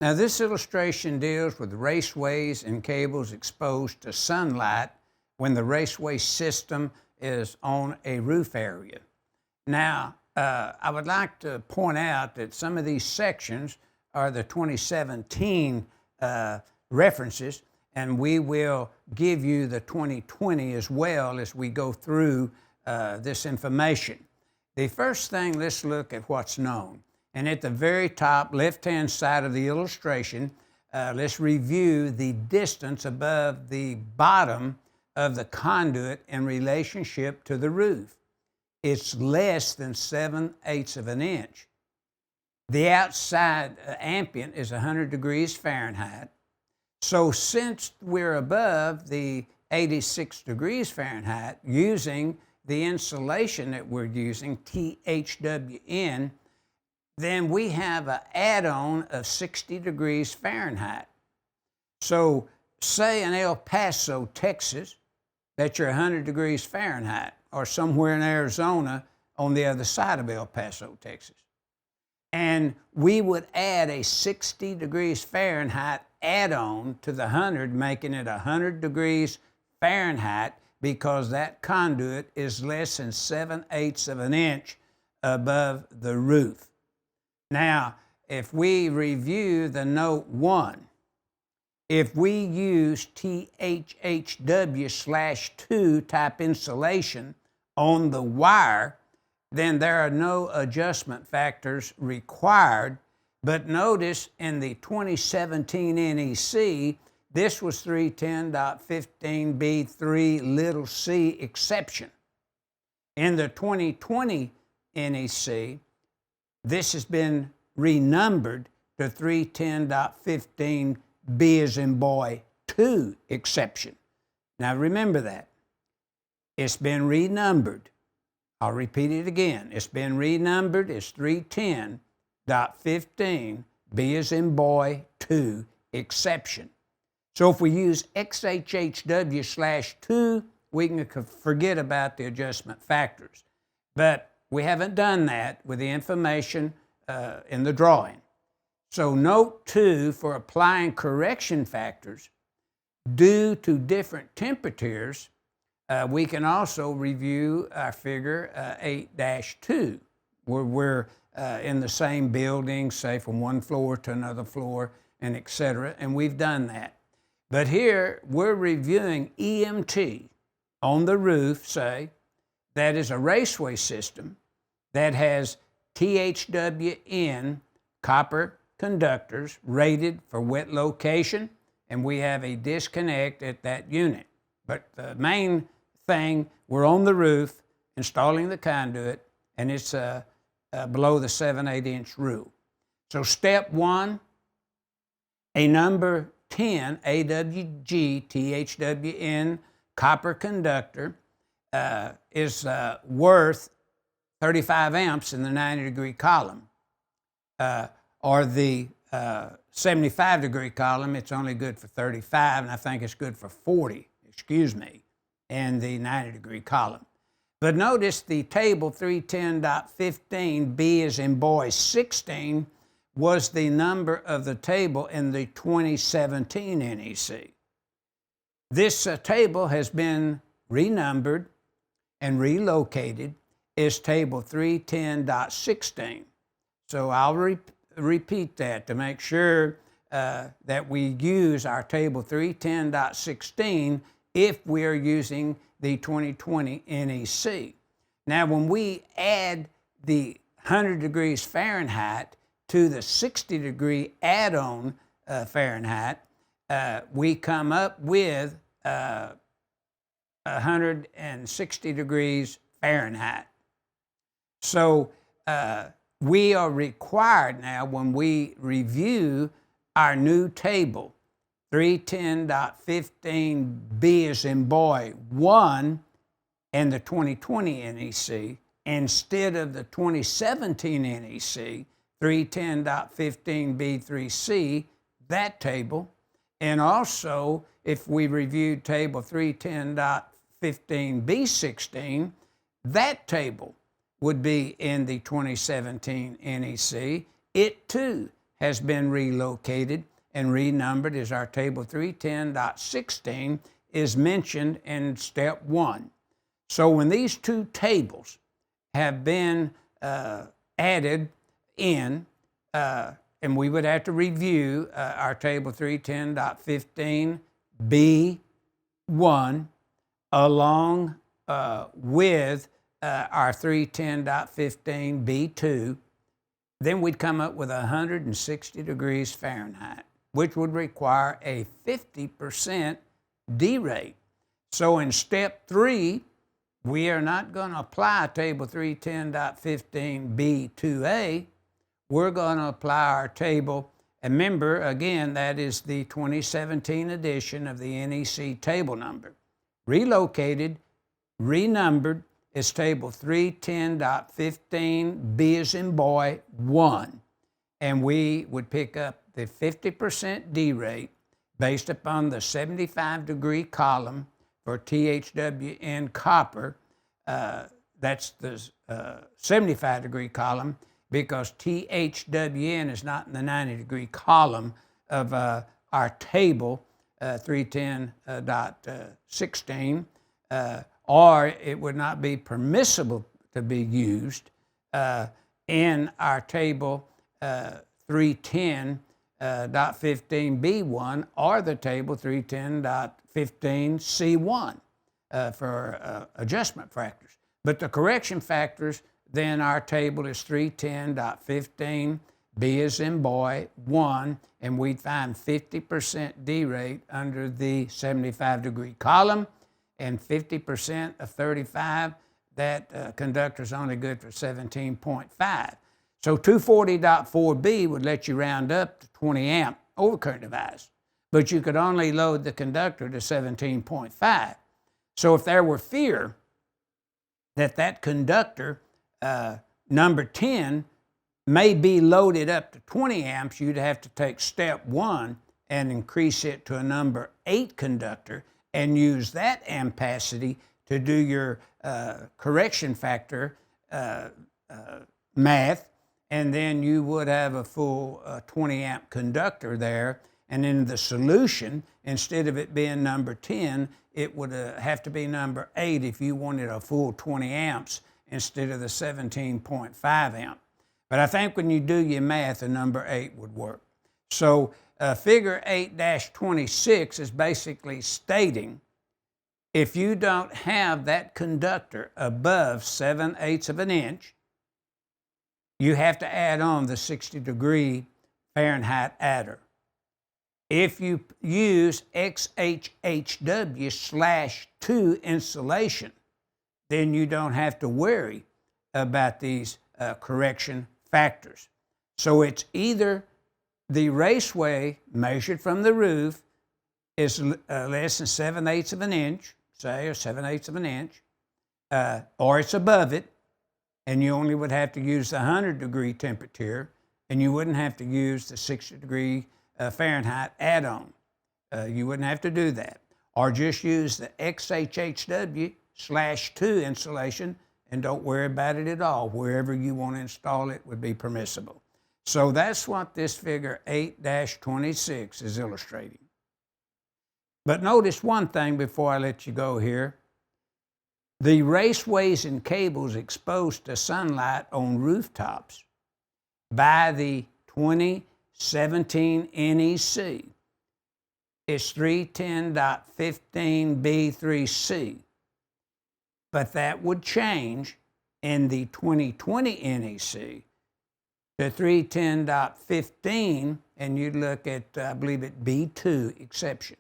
Now this illustration deals with raceways and cables exposed to sunlight when the raceway system is on a roof area. Now, I would like to point out that some of these sections are the 2017 references, and we will give you the 2020 as well as we go through this information. The first thing, let's look at what's known. And at the very top left-hand side of the illustration, let's review the distance above the bottom of the conduit in relationship to the roof. It's less than 7/8 of an inch. The outside ambient is 100 degrees Fahrenheit. So since we're above the 86 degrees Fahrenheit, using the insulation that we're using, THWN, then we have an add-on of 60 degrees Fahrenheit. So say in El Paso, Texas, that you're 100 degrees Fahrenheit, or somewhere in Arizona on the other side of El Paso, Texas. And we would add a 60 degrees Fahrenheit add-on to the 100, making it 100 degrees Fahrenheit, because that conduit is less than 7/8 of an inch above the roof. Now, if we review the note 1, if we use THHW/2 type insulation on the wire, then there are no adjustment factors required. But notice in the 2017 NEC, this was 310.15B3c exception. In the 2020 NEC, this has been renumbered to 310.15B as in boy 2 exception. Now remember that. It's been renumbered. I'll repeat it again. It's been renumbered as 310.15B as in boy 2 exception. So if we use XHHW/2, we can forget about the adjustment factors. But we haven't done that with the information in the drawing. So note 2, for applying correction factors due to different temperatures, we can also review our figure 8-2, where we're in the same building, say from one floor to another floor, and et cetera, and we've done that. But here, we're reviewing EMT on the roof, say, that is a raceway system that has THWN copper conductors rated for wet location, and we have a disconnect at that unit. But the main thing, we're on the roof installing the conduit, and it's below the 7/8 inch rule. So step 1, a number 10 AWG THWN copper conductor is worth 35 amps in the 90-degree column. Or the 75-degree column, it's only good for 35, and I think it's good for 40, in the 90-degree column. But notice the table 310.15B as in boy 16 was the number of the table in the 2017 NEC. This table has been renumbered and relocated as table 310.16. So I'll repeat that to make sure that we use our table 310.16 if we are using the 2020 NEC. Now, when we add the 100 degrees Fahrenheit to the 60-degree add-on Fahrenheit, we come up with 160 degrees Fahrenheit. So we are required now, when we review our new table, 310.15B as in boy 1 and the 2020 NEC, instead of the 2017 NEC, 310.15B3C, that table, and also if we reviewed table 310.15B16, that table would be in the 2017 NEC. It too has been relocated and renumbered as our table 310.16 is mentioned in step 1. So when these two tables have been added in, and we would have to review our table 310.15 B1 along with our 310.15 B2, then we'd come up with 160 degrees Fahrenheit, which would require a 50% D-rate. So in step 3, we are not going to apply table 310.15 B2A. We're going to apply our table, and remember, again, that is the 2017 edition of the NEC table number. Relocated, renumbered, is table 310.15 B as in boy 1. And we would pick up the 50% D rate based upon the 75-degree column for THWN copper. That's the 75-degree column, because THWN is not in the 90-degree column of our table 310.16, or it would not be permissible to be used in our table 310.15B1 or the table 310.15C1 for adjustment factors. But the correction factors, then our table is 310.15 B as in boy 1, and we'd find 50% D rate under the 75-degree column, and 50% of 35, that conductor's only good for 17.5. So 240.4B would let you round up to 20 amp overcurrent device, but you could only load the conductor to 17.5. So if there were fear that that conductor, number 10, may be loaded up to 20 amps, you'd have to take step 1 and increase it to a number 8 conductor and use that ampacity to do your correction factor math, and then you would have a full 20 amp conductor there. And in the solution, instead of it being number 10, it would have to be number 8 if you wanted a full 20 amps instead of the 17.5 amp. But I think when you do your math, a number 8 would work. So figure 8-26 is basically stating if you don't have that conductor above 7/8 of an inch, you have to add on the 60-degree Fahrenheit adder. If you use XHHW/2 insulation, then you don't have to worry about these correction factors. So it's either the raceway measured from the roof is less than 7/8 of an inch, say, or 7/8 of an inch, or it's above it, and you only would have to use the 100-degree temperature, and you wouldn't have to use the 60-degree Fahrenheit add-on. You wouldn't have to do that. Or just use the XHHW/2 insulation and don't worry about it at all. Wherever you want to install it would be permissible. So that's what this figure 8-26 is illustrating. But notice one thing before I let you go here. The raceways and cables exposed to sunlight on rooftops by the 2017 NEC is 310.15B3C. But that would change in the 2020 NEC to 310.15, and you'd look at, I believe it B2 exception.